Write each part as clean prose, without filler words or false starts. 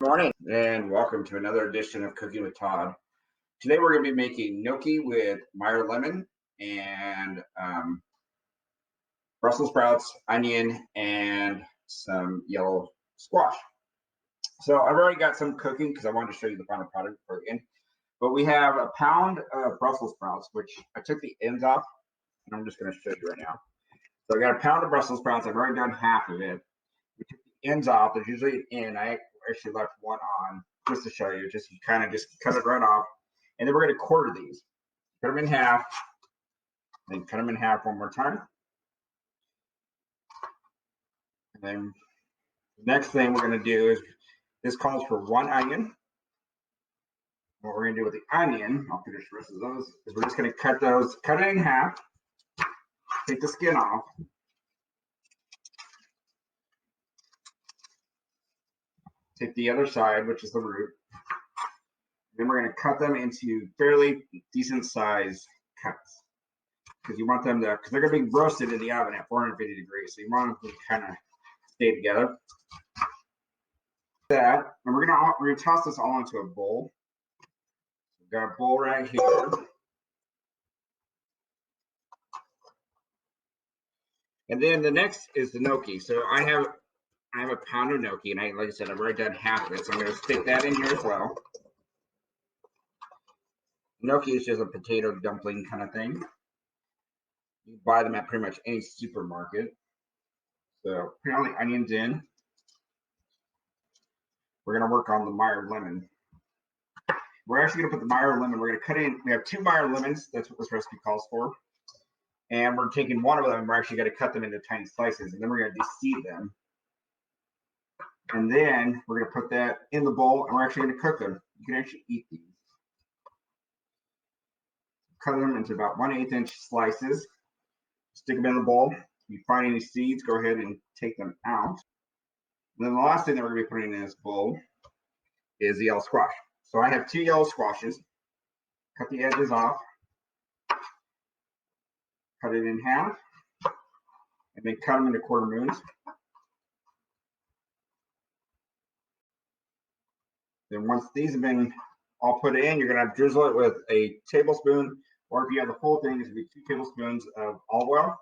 Morning and welcome to another edition of Cooking with Todd. Today we're going to be making gnocchi with Meyer lemon and Brussels sprouts, onion, and some yellow squash. So I've already got some cooking because I wanted to show you the final product before the end. But we have a pound of Brussels sprouts, which I took the ends off, and I'm just going to show you right now. So I got a pound of Brussels sprouts. I've already done half of it. We took the ends off. There's usually an end. I actually left one on just to show you. You kind of just cut it right off. And then we're going to quarter these. Cut them in half. Then cut them in half one more time. And then the next thing we're going to do is, this calls for one onion. What we're going to do with the onion, I'll finish the rest of those, is we're just going to cut it in half. Take the skin off. Take the other side, which is the root. Then we're going to cut them into fairly decent size cuts. Because you want them to, because they're going to be roasted in the oven at 450 degrees. So you want them to kind of stay together. That, and we're going to toss this all into a bowl. We've got a bowl right here. And then the next is the gnocchi. So I have a pound of gnocchi, and like I said, I've already done half of it, so I'm going to stick that in here as well. Gnocchi is just a potato dumpling kind of thing. You buy them at pretty much any supermarket. So put all the onions in. We're going to work on the Meyer lemon. We're actually going to put the Meyer lemon. We're going to cut in. We have 2 Meyer lemons. That's what this recipe calls for. And we're taking one of them. We're actually going to cut them into tiny slices, and then we're going to de-seed them. And then we're going to put that in the bowl, and we're actually going to cook them. You can actually eat these. Cut them into about 1/8 inch slices. Stick them in the bowl. If you find any seeds, go ahead and take them out. And then the last thing that we're going to be putting in this bowl is the yellow squash. So I have 2 yellow squashes. Cut the edges off. Cut it in half. And then cut them into quarter moons. Then once these have been all put in, you're going to drizzle it with a tablespoon, or if you have the full thing, it's going to be 2 tablespoons of olive oil.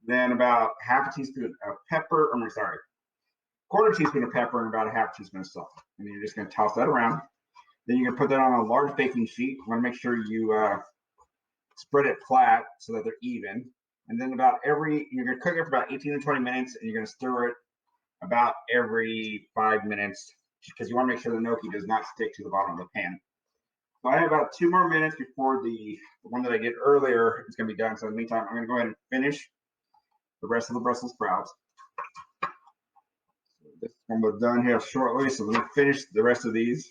Then about half a teaspoon of pepper, quarter teaspoon of pepper and about a half teaspoon of salt. And then you're just going to toss that around. Then you're going to put that on a large baking sheet. You want to make sure you spread it flat so that they're even. And then you're going to cook it for about 18 to 20 minutes, and you're going to stir it about every 5 minutes, because you want to make sure the gnocchi does not stick to the bottom of the pan. So I have about 2 more minutes before the one that I did earlier is going to be done. So in the meantime, I'm going to go ahead and finish the rest of the Brussels sprouts. So this one will be done here shortly. So let me finish the rest of these.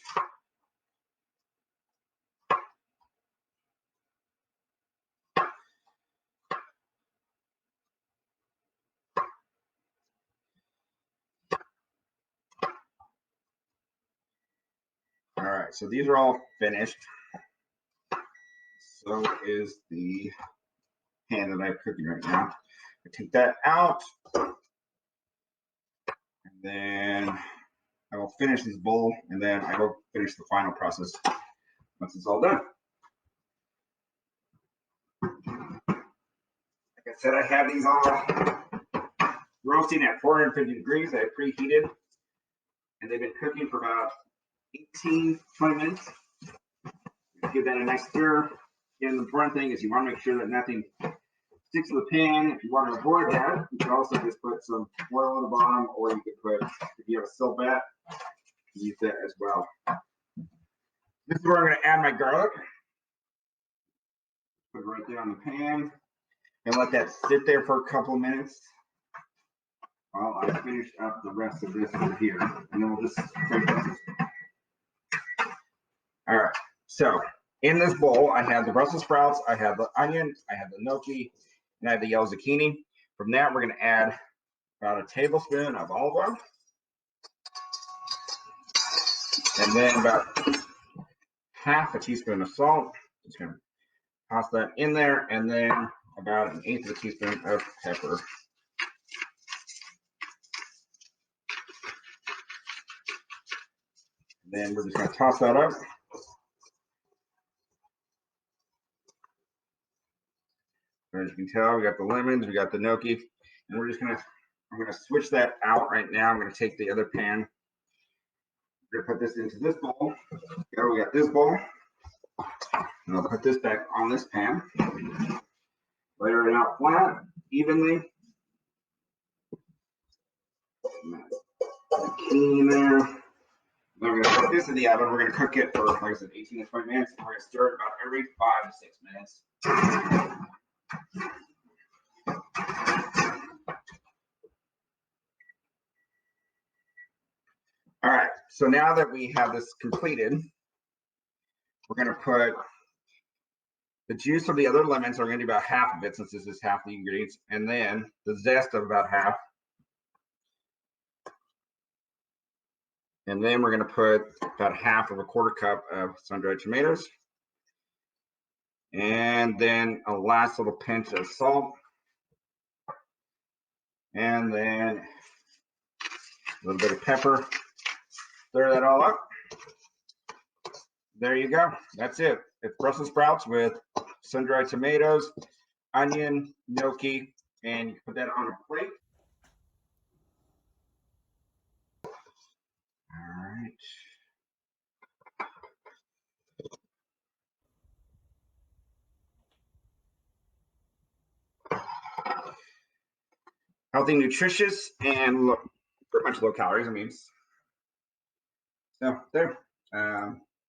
All right, so these are all finished. So is the pan that I'm cooking right now. I take that out, and then I will finish this bowl, and then I will finish the final process once it's all done. Like I said, I have these all roasting at 450 degrees. I have preheated, and they've been cooking for about 18, 20 minutes. Give that a nice stir. And the important thing is you want to make sure that nothing sticks to the pan. If you want to avoid that, you can also just put some oil on the bottom, or you could put, if you have a silk bat, use that as well. This is where I'm going to add my garlic. Put it right there on the pan and let that sit there for a couple of minutes while I finish up the rest of this over here. And then we'll just finish this. All right, so in this bowl, I have the Brussels sprouts, I have the onion, I have the gnocchi, and I have the yellow zucchini. From that, we're going to add about a tablespoon of olive oil, and then about half a teaspoon of salt. Just going to toss that in there, and then about 1/8 of a teaspoon of pepper. Then we're just going to toss that up. As you can tell, we got the lemons, we got the gnocchi, and we're just going to, I'm going to switch that out right now. I'm going to take the other pan. We're going to put this into this bowl. Here we got this bowl. And I'll put this back on this pan. Layer it out flat, evenly. Clean there. Then we're going to put this in the oven. We're going to cook it for, like I said, 18 to 20 minutes. We're going to stir it about every 5 to 6 minutes. All right, so now that we have this completed, we're going to put the juice of the other lemons. Are going to do about half of it, since this is half the ingredients, and then the zest of about half. And then we're going to put about half of a quarter cup of sun-dried tomatoes. And then a last little pinch of salt. And then a little bit of pepper. Stir that all up. There you go. That's it. It's Brussels sprouts with sun-dried tomatoes, onion, gnocchi, and you put that on a plate. All right. Healthy, nutritious, and pretty much low calories. I mean, so there.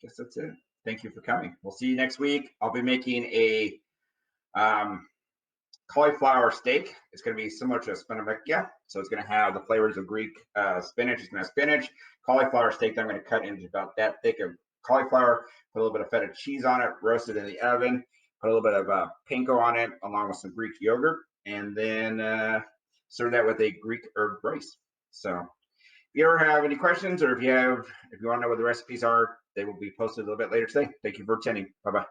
Guess that's it. Thank you for coming. We'll see you next week. I'll be making a cauliflower steak. It's going to be similar to a spinach. So it's going to have the flavors of Greek spinach. It's going to have spinach, cauliflower steak that I'm going to cut into about that thick of cauliflower, put a little bit of feta cheese on it, roast it in the oven, put a little bit of panko on it, along with some Greek yogurt, and then serve that with a Greek herb rice. So if you ever have any questions, or if you want to know what the recipes are, they will be posted a little bit later today. Thank you for attending. Bye-bye.